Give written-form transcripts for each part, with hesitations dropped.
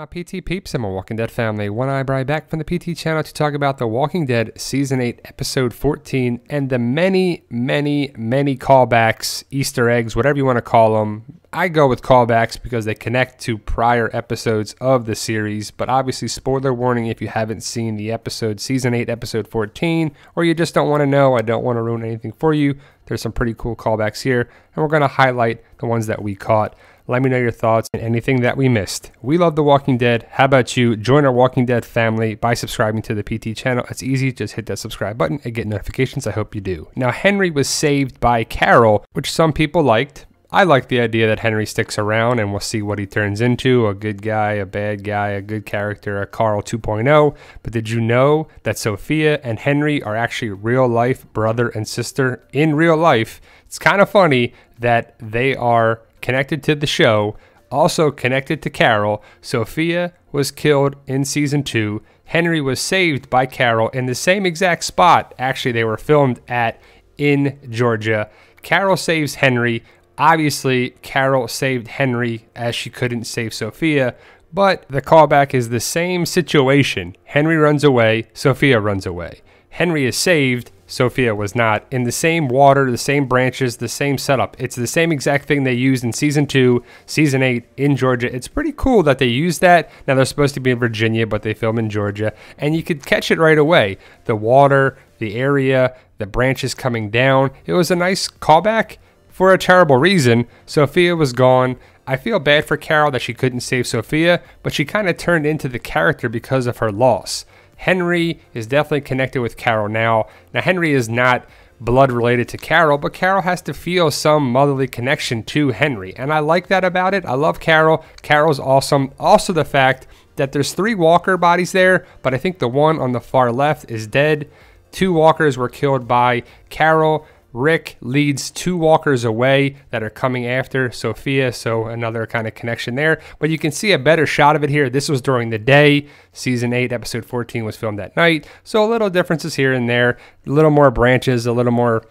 my PT peeps and my Walking Dead family. One Eyebrow back from the PT channel to talk about The Walking Dead Season 8, Episode 14, and the many callbacks, Easter eggs, whatever you want to call them. I go with callbacks because they connect to prior episodes of the series, but obviously spoiler warning if you haven't seen the episode, Season 8, Episode 14, or you just don't want to know, I don't want to ruin anything for you. There's some pretty cool callbacks here, and we're going to highlight the ones that we caught. Let me know your thoughts and anything that we missed. We love The Walking Dead. How about you? Join our Walking Dead family by subscribing to the PT channel. It's easy. Just hit that subscribe button and get notifications. I hope you do. Now, Henry was saved by Carol, which some people liked. I like the idea that Henry sticks around and we'll see what he turns into. A good guy, a bad guy, a good character, a Carl 2.0. But did you know that Sophia and Henry are actually real life brother and sister in real life? It's kind of funny that they are connected to the show, also connected to Carol. Sophia was killed in season 2. Henry was saved by Carol in the same exact spot. Actually, they were filmed at in Georgia. Carol saves Henry. Obviously, Carol saved Henry as she couldn't save Sophia, but the callback is the same situation. Henry runs away, Sophia runs away. Henry is saved, Sophia was not. In the same water, the same branches, the same setup. It's the same exact thing they used in season 2, season 8 in Georgia. It's pretty cool that they used that. Now they're supposed to be in Virginia, but they film in Georgia, and you could catch it right away. The water, the area, the branches coming down. It was a nice callback. For a terrible reason, Sophia was gone. I feel bad for Carol that she couldn't save Sophia, but she kind of turned into the character because of her loss. Henry is definitely connected with Carol now. Now, Henry is not blood related to Carol, but Carol has to feel some motherly connection to Henry, and I like that about it. I love Carol. Carol's awesome. Also, the fact that there's 3 Walker bodies there, but I think the one on the far left is dead. 2 Walkers were killed by Carol. Rick leads 2 Walkers away that are coming after Sophia, so another kind of connection there. But you can see a better shot of it here. This was during the day. Season 8, Episode 14 was filmed at night. So a little differences here and there. A little more branches, a little more,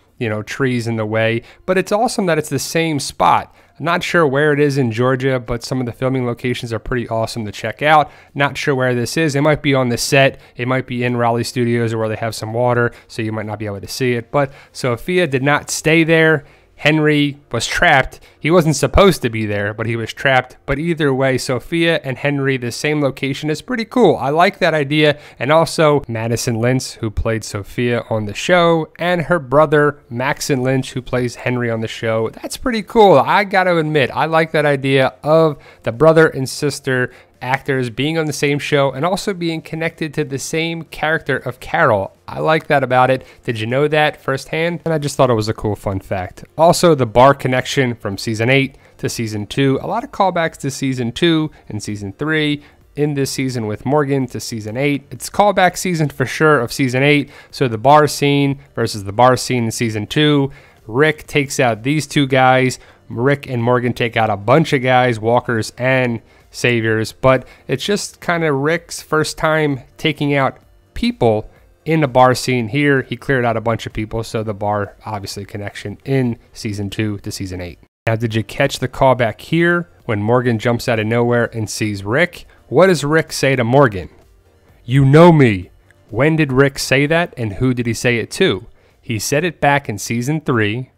trees in the way. But it's awesome that it's the same spot. I'm not sure where it is in Georgia, but some of the filming locations are pretty awesome to check out. Not sure where this is. It might be on the set. It might be in Raleigh Studios or where they have some water, so you might not be able to see it. But Sophia did not stay there. Henry was trapped. He wasn't supposed to be there, but he was trapped. But either way, Sophia and Henry, the same location, is pretty cool. I like that idea. And also Madison Lynch, who played Sophia on the show, and her brother, Maxon Lynch, who plays Henry on the show. That's pretty cool. I got to admit, I like that idea of the brother and sister actors being on the same show and also being connected to the same character of Carol. I like that about it. Did you know that firsthand? And I just thought it was a cool fun fact. Also, the bar connection from season 8 to season 2. A lot of callbacks to season 2 and season 3. In this season with Morgan to season 8. It's callback season for sure of season 8. So the bar scene versus the bar scene in season 2. Rick takes out these 2 guys. Rick and Morgan take out a bunch of guys, Walkers and Saviors, but it's just kind of Rick's first time taking out people in the bar scene here. He cleared out a bunch of people, so the bar obviously connection in season 2 to season 8. Now, did you catch the callback here when Morgan jumps out of nowhere and sees Rick? What does Rick say to Morgan? "You know me." When did Rick say that, and who did he say it to? He said it back in season 3,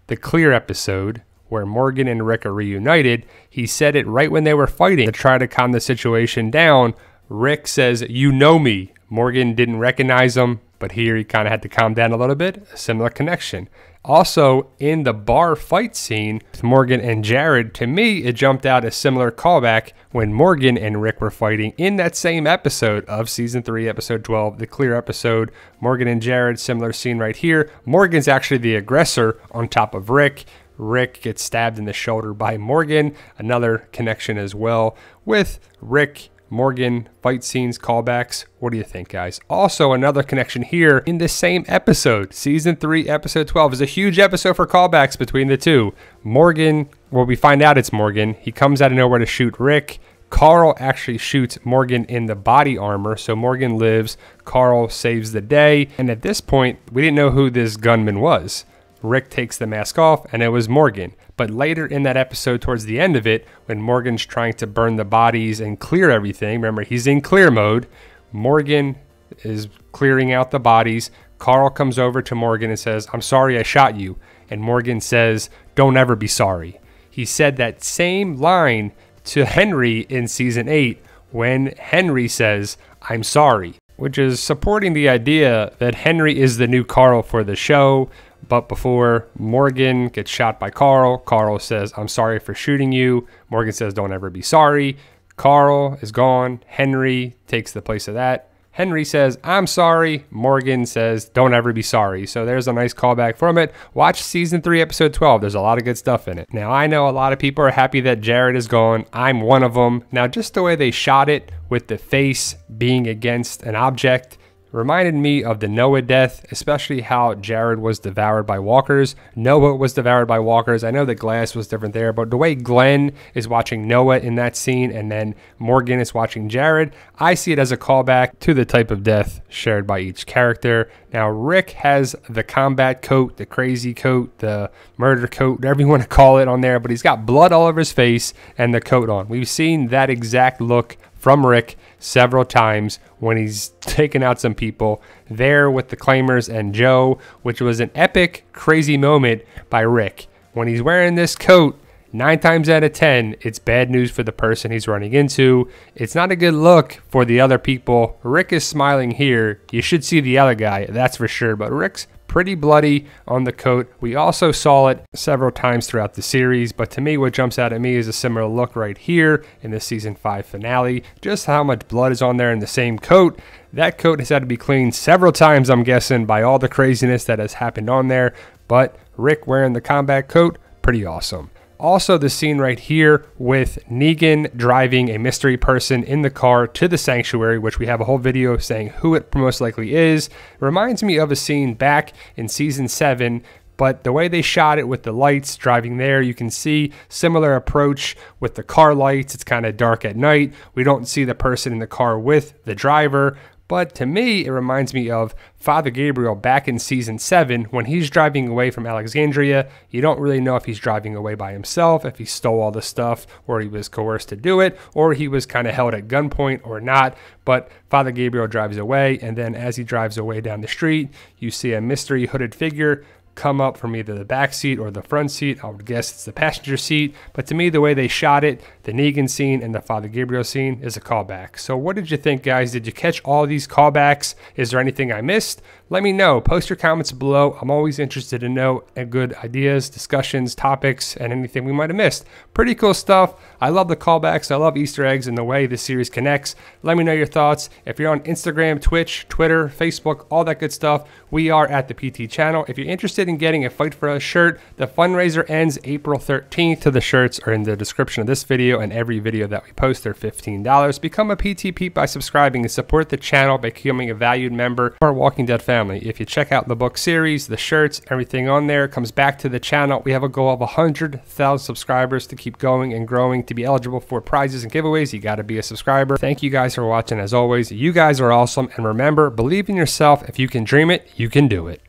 the Clear episode, where Morgan and Rick are reunited. He said it right when they were fighting to try to calm the situation down. Rick says, "You know me." Morgan didn't recognize him, but here he kind of had to calm down a little bit. A similar connection. Also, in the bar fight scene with Morgan and Jared, to me, it jumped out a similar callback when Morgan and Rick were fighting in that same episode of season 3, episode 12, the Clear episode. Morgan and Jared, similar scene right here. Morgan's actually the aggressor on top of Rick. Rick gets stabbed in the shoulder by Morgan. Another connection as well with Rick, Morgan, fight scenes, callbacks. What do you think, guys? Also, another connection here in the same episode. Season 3, episode 12 is a huge episode for callbacks between the 2. Morgan, well, we find out it's Morgan. He comes out of nowhere to shoot Rick. Carl actually shoots Morgan in the body armor, so Morgan lives. Carl saves the day. And at this point, we didn't know who this gunman was. Rick takes the mask off, and it was Morgan. But later in that episode, towards the end of it, when Morgan's trying to burn the bodies and clear everything, remember, he's in clear mode. Morgan is clearing out the bodies. Carl comes over to Morgan and says, "I'm sorry I shot you." And Morgan says, "Don't ever be sorry." He said that same line to Henry in season 8 when Henry says, "I'm sorry," which is supporting the idea that Henry is the new Carl for the show. But before Morgan gets shot by Carl, Carl says, "I'm sorry for shooting you." Morgan says, "Don't ever be sorry." Carl is gone. Henry takes the place of that. Henry says, "I'm sorry." Morgan says, "Don't ever be sorry." So there's a nice callback from it. Watch season 3, episode 12. There's a lot of good stuff in it. Now, I know a lot of people are happy that Jared is gone. I'm one of them. Now, just the way they shot it with the face being against an object reminded me of the Noah death, especially how Jared was devoured by walkers. Noah was devoured by walkers. I know the glass was different there, but the way Glenn is watching Noah in that scene and then Morgan is watching Jared, I see it as a callback to the type of death shared by each character. Now, Rick has the combat coat, the crazy coat, the murder coat, whatever you want to call it on there, but he's got blood all over his face and the coat on. We've seen that exact look from Rick several times when he's taken out some people there with the Claimers and Joe, which was an epic, crazy moment by Rick. When he's wearing this coat, 9 times out of 10, it's bad news for the person he's running into. It's not a good look for the other people. Rick is smiling here. You should see the other guy, that's for sure, but Rick's pretty bloody on the coat. We also saw it several times throughout the series, but to me, what jumps out at me is a similar look right here in the season 5 finale. Just how much blood is on there in the same coat. That coat has had to be cleaned several times, I'm guessing, by all the craziness that has happened on there, but Rick wearing the combat coat, pretty awesome. Also, the scene right here with Negan driving a mystery person in the car to the sanctuary, which we have a whole video saying who it most likely is, reminds me of a scene back in season 7, but the way they shot it with the lights driving there, you can see similar approach with the car lights. It's kind of dark at night. We don't see the person in the car with the driver. But to me, it reminds me of Father Gabriel back in season 7 when he's driving away from Alexandria. You don't really know if he's driving away by himself, if he stole all the stuff, or he was coerced to do it, or he was kind of held at gunpoint or not. But Father Gabriel drives away, and then as he drives away down the street, you see a mystery hooded figure come up from either the back seat or the front seat. I would guess it's the passenger seat. But to me, the way they shot it, the Negan scene and the Father Gabriel scene, is a callback. So what did you think, guys? Did you catch all these callbacks? Is there anything I missed? Let me know. Post your comments below. I'm always interested to know good ideas, discussions, topics, and anything we might have missed. Pretty cool stuff. I love the callbacks. I love Easter eggs and the way the series connects. Let me know your thoughts. If you're on Instagram, Twitch, Twitter, Facebook, all that good stuff, we are at the PT channel. If you're interested in getting a Fight for Us shirt, the fundraiser ends April 13th. The shirts are in the description of this video and every video that we post. They're $15. Become a PT Peep by subscribing and support the channel by becoming a valued member of our Walking Dead family. If you check out the book series, the shirts, everything on there comes back to the channel. We have a goal of 100,000 subscribers to keep going and growing. To be eligible for prizes and giveaways, you got to be a subscriber. Thank you guys for watching. As always, you guys are awesome. And remember, believe in yourself. If you can dream it, you can do it.